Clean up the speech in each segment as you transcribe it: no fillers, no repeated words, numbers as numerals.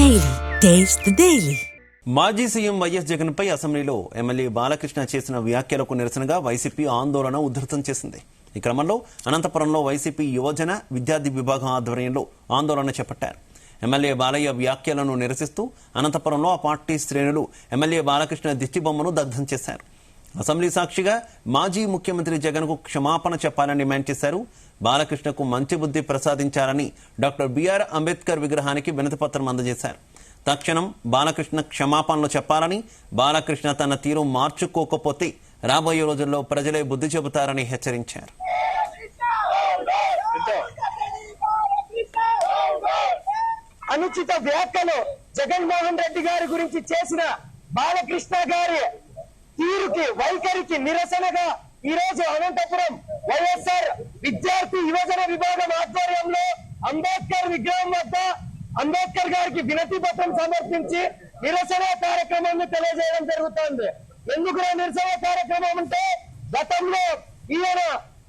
Daily. Taste the Daily. మాజీ CM YS Jagan పై అసెంబ్లీలో MLA Balakrishna చేసిన వ్యాఖ్యలకు నిరసనగా వైసీపీ ఆందోళన ఉధృతం చేసింది. ఈ క్రమంలో అనంతపురంలో వైసీపీ యువజన విద్యార్థి విభాగం ఆధ్వర్యంలో ఆందోళన చేపట్టారు. ఎమ్మెల్యే బాలయ్య వ్యాఖ్యలను నిరసిస్తూ అనంతపురంలో ఆ పార్టీ శ్రేణులు ఎమ్మెల్యే బాలకృష్ణ దిష్టిబొమ్మను దగ్ధం చేశారు. అసెంబ్లీ సాక్షిగా మాజీ ముఖ్యమంత్రి జగన్ కు క్షమాపణ చెప్పాలని డిమాండ్ చేశారు. బాలకృష్ణకు మంచి బుద్ధి ప్రసాదించాలని డాక్టర్ బిఆర్ అంబేద్కర్ విగ్రహానికి వినతిపత్రం అందజేశారు. తక్షణం బాలకృష్ణ క్షమాపణలు చెప్పాలని, బాలకృష్ణ తన తీరు మార్చుకోకపోతే రాబోయే రోజుల్లో ప్రజలే బుద్ధి చెబుతారని హెచ్చరించారు. అనుచిత వ్యాఖ్యలు జగన్మోహన్ రెడ్డి గారి గురించి చేసిన బాలకృష్ణ గారి తీరుకి వైఖరికి నిరసనగా ఈ రోజు అనంతపురం వైఎస్ఆర్ విద్యార్థి యువజన విభాగం ఆధ్వర్యంలో అంబేద్కర్ విగ్రహం వద్ద అంబేద్కర్ గారికి వినతి పత్రం సమర్పించి నిరసన కార్యక్రమాన్ని తెలియజేయడం జరుగుతోంది. ఎందుకు నిరసన కార్యక్రమం అంటే గతంలో ఈయన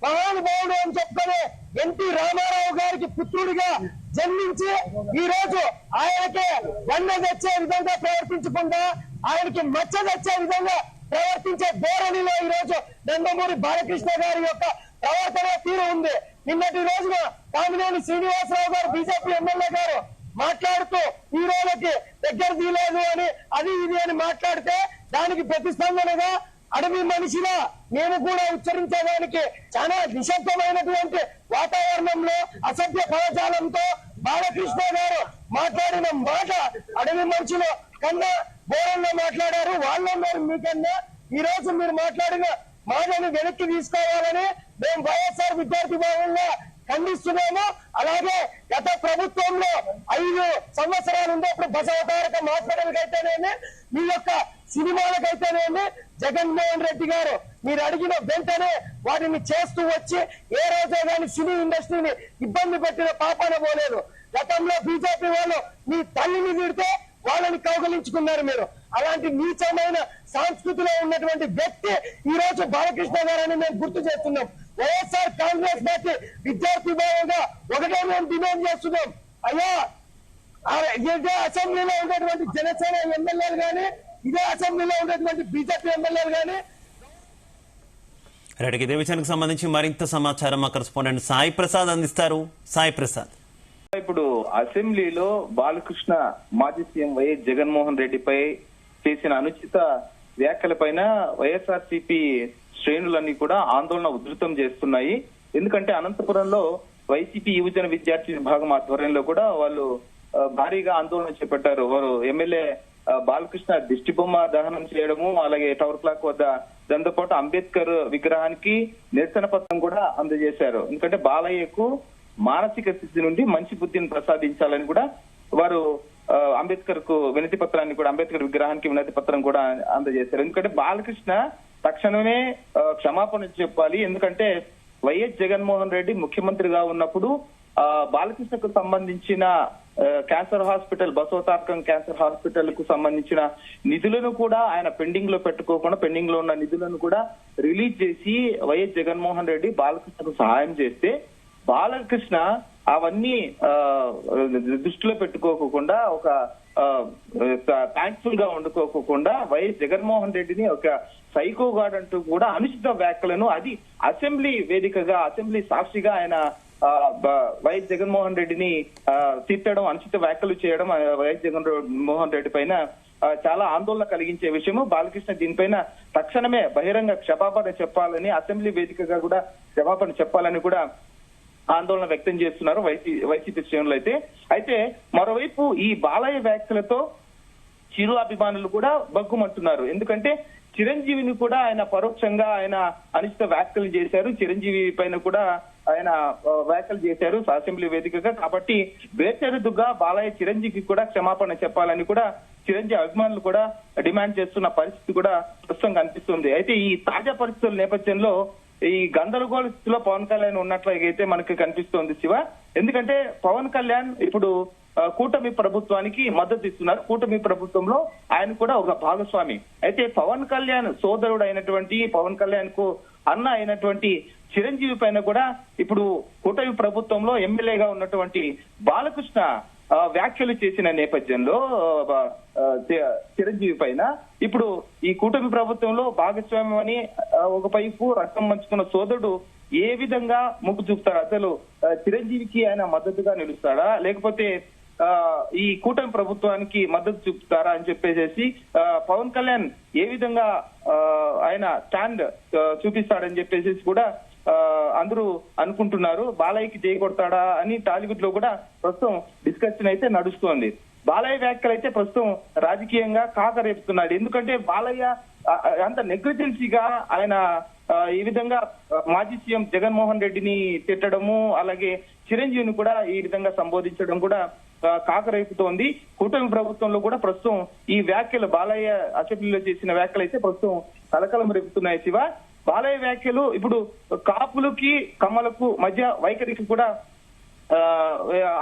మహానుభావుడు అని చెప్పుకునే ఎన్టీ రామారావు గారికి పుత్రుడిగా జన్మించి ఈ రోజు ఆయనకే వన్న తెచ్చే విధంగా ప్రవర్తించకుండా ఆయనకి మచ్చ తెచ్చే విధంగా ప్రవర్తించే ధోరణిలో ఈ రోజు నందమూరి బాలకృష్ణ గారి యొక్క ప్రవర్తన తీరు ఉంది. నిన్నటి రోజున కామినేని శ్రీనివాసరావు గారు బీజేపీ ఎమ్మెల్యే గారు మాట్లాడుతూ హీరోలకి దగ్గర తీయలేదు అని అది ఇది అని మాట్లాడితే దానికి ప్రతిస్పందనగా అడవి మనిషిగా నేను కూడా ఉచ్చరించడానికి చాలా నిశ్శబ్దమైనటువంటి వాతావరణంలో అసభ్య పదజాలంతో బాలకృష్ణ గారు మాట్లాడిన మాట అడవి మనుషులు కన్నా ఘోరంగా మాట్లాడారు. వాళ్ళన్నారు మీకన్నా ఈ రోజు మీరు మాట్లాడిన మాటను వెనక్కి తీసుకోవాలని మేము వైఎస్ఆర్ విద్యార్థి భవన్లో ఖండిస్తున్నాము. అలాగే గత ప్రభుత్వంలో 5 సంవత్సరాలు ఉండేప్పుడు బసవతారక మాట్లాడలకైతేనేమి మీ యొక్క సినిమాలకైతేనేమి జగన్మోహన్ రెడ్డి గారు మీరు అడిగిన వెంటనే వాటిని చేస్తూ వచ్చి ఏ రోజే కానీ సినీ ఇండస్ట్రీని ఇబ్బంది పెట్టిన పాపాన పోలేదు. గతంలో బీజేపీ వాళ్ళు మీ తల్లిని తిడితే వాళ్ళని కౌగలించుకున్నారు మీరు. అలాంటి నీచమైన సంస్కృతిలో ఉన్నటువంటి వ్యక్తి ఈ రోజు బాలకృష్ణ గారని మేము గుర్తు చేస్తున్నాం. వైఎస్ఆర్ కాంగ్రెస్ పార్టీ విద్యార్థి భాగంగా ఒకటే మేము డిమాండ్ చేస్తున్నాం. అయ్యా ఇదే అసెంబ్లీలో ఉన్నటువంటి జనసేన ఎమ్మెల్యేలు గాని ఇదే అసెంబ్లీలో ఉన్నటువంటి బీజేపీ ఎమ్మెల్యేలు గాని ఇదే విషయానికి సంబంధించి మరింత సమాచారం మా కరెస్పాండెంట్ సాయి ప్రసాద్ అందిస్తారు. సాయి ప్రసాద్, ఇప్పుడు అసెంబ్లీలో బాలకృష్ణ మాజీ సీఎం వైఎస్ జగన్మోహన్ రెడ్డిపై చేసిన అనుచిత వ్యాఖ్యలపైన వైఎస్ఆర్సీపీ శ్రేణులన్నీ కూడా ఆందోళన ఉధృతం చేస్తున్నాయి. ఎందుకంటే అనంతపురంలో వైసీపీ యువజన విద్యార్థి విభాగం ఆధ్వర్యంలో కూడా వాళ్ళు భారీగా ఆందోళన చేపట్టారు. వారు ఎమ్మెల్యే బాలకృష్ణ దిష్టి బొమ్మ దహనం చేయడము, అలాగే టవర్ క్లాక్ వద్ద దాంతో పాటు అంబేద్కర్ విగ్రహానికి నిరసన పత్రం కూడా అందజేశారు. ఎందుకంటే బాలయ్యకు మానసిక స్థితి నుండి మంచి బుద్ధిని ప్రసాదించాలని కూడా వారు అంబేద్కర్ కు వినతి పత్రాన్ని కూడా అంబేద్కర్ విగ్రహానికి వినతి పత్రం కూడా అందజేశారు. ఎందుకంటే బాలకృష్ణ తక్షణమే క్షమాపణ చెప్పాలి. ఎందుకంటే వైఎస్ జగన్మోహన్ రెడ్డి ముఖ్యమంత్రిగా ఉన్నప్పుడు బాలకృష్ణకు సంబంధించిన cancer hospital Basavatarakam cancer hospital కు సంబంధించిన నిధులను కూడా ఆయన పెండింగ్ లో పెట్టుకోకుండా పెండింగ్ లో ఉన్న నిధులను కూడా రిలీజ్ చేసి వైఎస్ జగన్మోహన్ రెడ్డి బాలకృష్ణకు సహాయం చేస్తే బాలకృష్ణ అవన్నీ దృష్టిలో పెట్టుకోకుండా ఒక థ్యాంక్ఫుల్ గా వండుకోకుండా వైఎస్ జగన్మోహన్ రెడ్డిని ఒక సైకో గాడ్ అంటూ కూడా అనుచిత వ్యాఖ్యలను అది అసెంబ్లీ వేదికగా అసెంబ్లీ సాక్షిగా ఆయన వైఎస్ జగన్మోహన్ రెడ్డిని తిట్టడం, అనుచిత వ్యాఖ్యలు చేయడం వైఎస్ జగన్మోహన్ రెడ్డి పైన చాలా ఆందోళన కలిగించే విషయము. బాలకృష్ణ దీనిపైన తక్షణమే బహిరంగ క్షమాపణ చెప్పాలని, అసెంబ్లీ వేదికగా కూడా క్షమాపణ చెప్పాలని కూడా ఆందోళన వ్యక్తం చేస్తున్నారు వైసీపీ శ్రేణులు. అయితే మరోవైపు ఈ బాలయ్య వ్యాఖ్యలతో చిరు అభిమానులు కూడా బగ్గుమంటున్నారు. ఎందుకంటే చిరంజీవిని కూడా ఆయన పరోక్షంగా ఆయన అనుచిత వ్యాఖ్యలు చేశారు. చిరంజీవి పైన కూడా ఆయన వ్యాఖ్యలు చేశారు అసెంబ్లీ వేదికగా. కాబట్టి బేషరతుగా బాలయ్య చిరంజీవికి కూడా క్షమాపణ చెప్పాలని కూడా చిరంజీవి అభిమానులు కూడా డిమాండ్ చేస్తున్న పరిస్థితి కూడా ప్రస్తుతం కనిపిస్తుంది. అయితే ఈ తాజా పరిస్థితుల నేపథ్యంలో ఈ గందరగోళ స్థితిలో పవన్ కళ్యాణ్ ఉన్నట్లయితే మనకి కనిపిస్తోంది శివ. ఎందుకంటే పవన్ కళ్యాణ్ ఇప్పుడు కూటమి ప్రభుత్వానికి మద్దతు ఇస్తున్నారు. కూటమి ప్రభుత్వంలో ఆయన కూడా ఒక భాగస్వామి. అయితే పవన్ కళ్యాణ్ సోదరుడు అయినటువంటి పవన్ కళ్యాణ్ కు అన్న అయినటువంటి చిరంజీవి పైన కూడా ఇప్పుడు కూటమి ప్రభుత్వంలో ఎమ్మెల్యేగా ఉన్నటువంటి బాలకృష్ణ వ్యాఖ్యలు చేసిన నేపథ్యంలో చిరంజీవి పైన ఇప్పుడు ఈ కూటమి ప్రభుత్వంలో భాగస్వామ్యం అని ఒకవైపు రక్తం పంచుకున్న సోదరుడు ఏ విధంగా మొగ్గు చూపుతాడు? అసలు చిరంజీవికి ఆయన మద్దతుగా నిలుస్తాడా, లేకపోతే ఈ కూటమి ప్రభుత్వానికి మద్దతు చూపుతారా అని చెప్పేసి పవన్ కళ్యాణ్ ఏ విధంగా ఆయన స్టాండ్ చూపిస్తాడని చెప్పేసి కూడా అందరూ అనుకుంటున్నారు. బాలయ్యకి జై కొడతాడా అని టాలీవుడ్ లో కూడా ప్రస్తుతం డిస్కషన్ అయితే నడుస్తోంది. బాలయ్య వ్యాఖ్యలు అయితే ప్రస్తుతం రాజకీయంగా కాకరేపుతున్నాడు. ఎందుకంటే బాలయ్య అంత నెగ్లిజెన్సీగా ఆయన ఈ విధంగా మాజీ సీఎం జగన్మోహన్ రెడ్డిని తిట్టడము, అలాగే చిరంజీవిని కూడా ఈ విధంగా సంబోధించడం కూడా కాకరేపుతోంది. కూటమి ప్రభుత్వంలో కూడా ప్రస్తుతం ఈ వ్యాఖ్యలు బాలయ్య అసెంబ్లీలో చేసిన వ్యాఖ్యలు అయితే ప్రస్తుతం కలకలం రేపుతున్నాయి. శివ, బాలయ్య వ్యాఖ్యలు ఇప్పుడు కాపులకి కమ్మలకు మధ్య వైఖరికి కూడా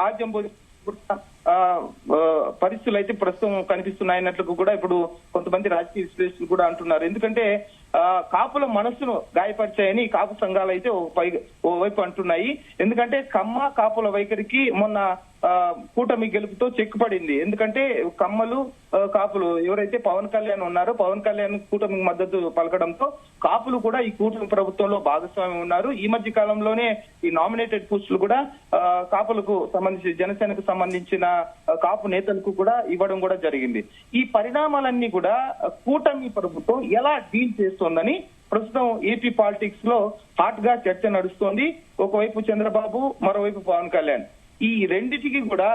ఆద్యం పరిస్థితులు అయితే ప్రస్తుతం కనిపిస్తున్నాయన్నట్లు కూడా ఇప్పుడు కొంతమంది రాజకీయ విశ్లేషకులు కూడా అంటున్నారు. ఎందుకంటే కాపుల మనస్సును గాయపరిచాయని కాపు సంఘాలు అయితే ఓవైపు అంటున్నాయి. ఎందుకంటే కమ్మ కాపుల వైఖరికి మొన్న కూటమి గెలుపుతో చెక్కుపడింది. ఎందుకంటే కమ్మలు కాపులు ఎవరైతే పవన్ కళ్యాణ్ ఉన్నారో పవన్ కళ్యాణ్ కూటమికి మద్దతు పలకడంతో కాపులు కూడా ఈ కూటమి ప్రభుత్వంలో భాగస్వామ్యం ఉన్నారు. ఈ మధ్య కాలంలోనే ఈ నామినేటెడ్ పోస్టులు కూడా కాపులకు సంబంధించి జనసేనకు సంబంధించిన కాపు నేతలకు కూడా ఇవ్వడం కూడా జరిగింది. ఈ పరిణామాలన్నీ కూడా కూటమి ప్రభుత్వం ఎలా డీల్ చేస్తోందని ప్రస్తుతం ఏపీ పాలిటిక్స్ లో హాట్ గా చర్చ నడుస్తోంది. ఒకవైపు చంద్రబాబు, మరోవైపు పవన్ కళ్యాణ్. ఈ రెండిటికి కూడా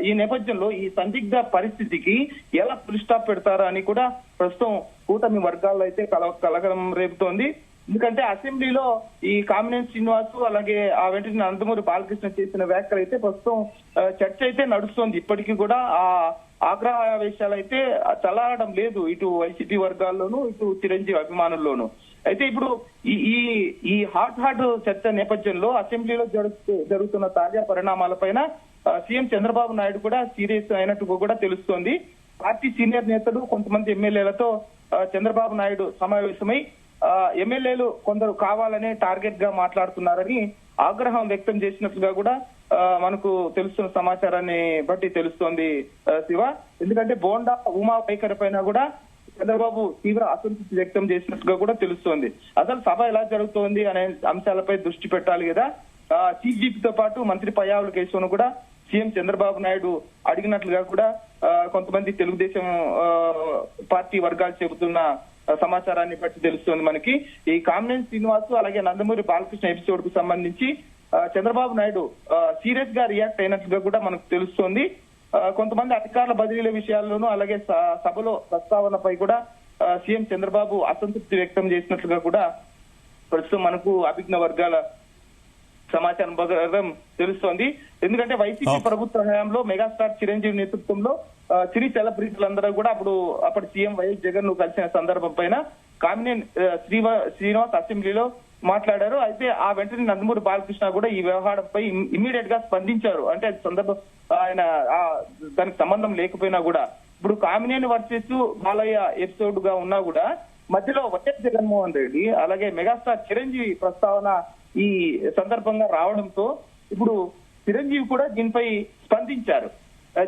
ఈ నేపథ్యంలో ఈ సందిగ్ధ పరిస్థితికి ఎలా ఫుల్ స్టాప్ పెడతారా అని కూడా ప్రస్తుతం కూటమి వర్గాల్లో అయితే కలకలం రేపుతోంది. ఎందుకంటే అసెంబ్లీలో ఈ కామినేని శ్రీనివాస్ అలాగే ఆ వెంటనే నందమూరి బాలకృష్ణ చేసిన వ్యాఖ్యలు అయితే ప్రస్తుతం చర్చ అయితే నడుస్తోంది. ఇప్పటికీ కూడా ఆ ఆగ్రహావేశాలు అయితే చల్లారడం లేదు, ఇటు వైసీపీ వర్గాల్లోనూ ఇటు చిరంజీవి అభిమానుల్లోనూ. అయితే ఇప్పుడు ఈ హాట్ చర్చ నేపథ్యంలో అసెంబ్లీలో జరుగుతున్న తాజా పరిణామాలపైన సీఎం చంద్రబాబు నాయుడు కూడా సీరియస్ అయినట్టు కూడా తెలుస్తోంది. పార్టీ సీనియర్ నేతలు కొంతమంది ఎమ్మెల్యేలతో చంద్రబాబు నాయుడు సమావేశమై ఎమ్మెల్యేలు కొందరు కావాలనే టార్గెట్ గా మాట్లాడుతున్నారని ఆగ్రహం వ్యక్తం చేసినట్లుగా కూడా మనకు తెలుస్తున్న సమాచారాన్ని బట్టి తెలుస్తోంది శివ. ఎందుకంటే బోండా ఉమా వైఖరి పైన కూడా చంద్రబాబు తీవ్ర అసంతృప్తి వ్యక్తం చేసినట్టుగా కూడా తెలుస్తోంది. అసలు సభ ఎలా జరుగుతోంది అనే అంశాలపై దృష్టి పెట్టాలి కదా. చీఫ్ విప్ తో పాటు మంత్రి పయ్యావుల కేశవను కూడా సీఎం చంద్రబాబు నాయుడు అడిగినట్లుగా కూడా కొంతమంది తెలుగుదేశం పార్టీ వర్గాలు చెబుతున్న సమాచారాన్ని బట్టి తెలుస్తోంది మనకి. ఈ కామినేని శ్రీనివాస్ అలాగే నందమూరి బాలకృష్ణ ఎపిసోడ్ కు సంబంధించి చంద్రబాబు నాయుడు సీరియస్ గా రియాక్ట్ అయినట్లుగా కూడా మనకు తెలుస్తోంది. కొంతమంది అధికారుల బదిలీల విషయాల్లోనూ అలాగే సభలో ప్రస్తావనపై కూడా సీఎం చంద్రబాబు అసంతృప్తి వ్యక్తం చేసినట్లుగా కూడా ప్రస్తుతం మనకు అభిజ్ఞ వర్గాల సమాచారం ప్రకారం తెలుస్తోంది. ఎందుకంటే వైసీపీ ప్రభుత్వ హయాంలో మెగాస్టార్ చిరంజీవి నేతృత్వంలో సినీ సెలబ్రిటీలందరూ కూడా అప్పటి సీఎం వైఎస్ జగన్ ను కలిసిన సందర్భం పైన కామినేని శ్రీనివాస్ అసెంబ్లీలో మాట్లాడారు. అయితే ఆ వెంటనే నందమూరి బాలకృష్ణ కూడా ఈ వ్యవహారంపై ఇమ్మీడియట్ గా స్పందించారు. అంటే సందర్భం ఆయన దానికి సంబంధం లేకపోయినా కూడా ఇప్పుడు కామినేని వర్సెస్ బాలయ్య ఎపిసోడ్ గా ఉన్నా కూడా మధ్యలో వైఎస్ జగన్మోహన్ రెడ్డి అలాగే మెగాస్టార్ చిరంజీవి ప్రస్తావన ఈ సందర్భంగా రావడంతో ఇప్పుడు చిరంజీవి కూడా దీనిపై స్పందించారు.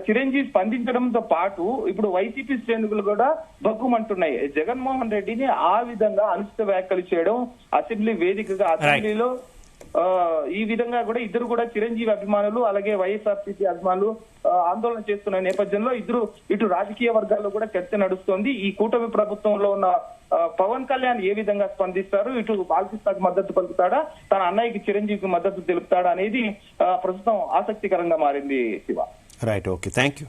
చిరంజీవి స్పందించడంతో పాటు ఇప్పుడు వైసీపీ శ్రేణులు కూడా బగ్గుమంటున్నాయి. జగన్మోహన్ రెడ్డిని ఆ విధంగా అనుచిత వ్యాఖ్యలు చేయడం అసెంబ్లీ వేదికగా అసెంబ్లీలో ఈ విధంగా కూడా ఇద్దరు కూడా చిరంజీవి అభిమానులు అలాగే వైఎస్ఆర్సీపీ అభిమానులు ఆందోళన చేస్తున్న నేపథ్యంలో ఇటు రాజకీయ వర్గాల్లో కూడా చర్చ నడుస్తోంది. ఈ కూటమి ప్రభుత్వంలో ఉన్న పవన్ కళ్యాణ్ ఏ విధంగా స్పందిస్తారు, ఇటు బాలకృష్ణకు మద్దతు పలుకుతాడా, తన అన్నయ్యకి చిరంజీవికి మద్దతు తెలుపుతాడా అనేది ప్రస్తుతం ఆసక్తికరంగా మారింది Shiva. Right, okay, thank you.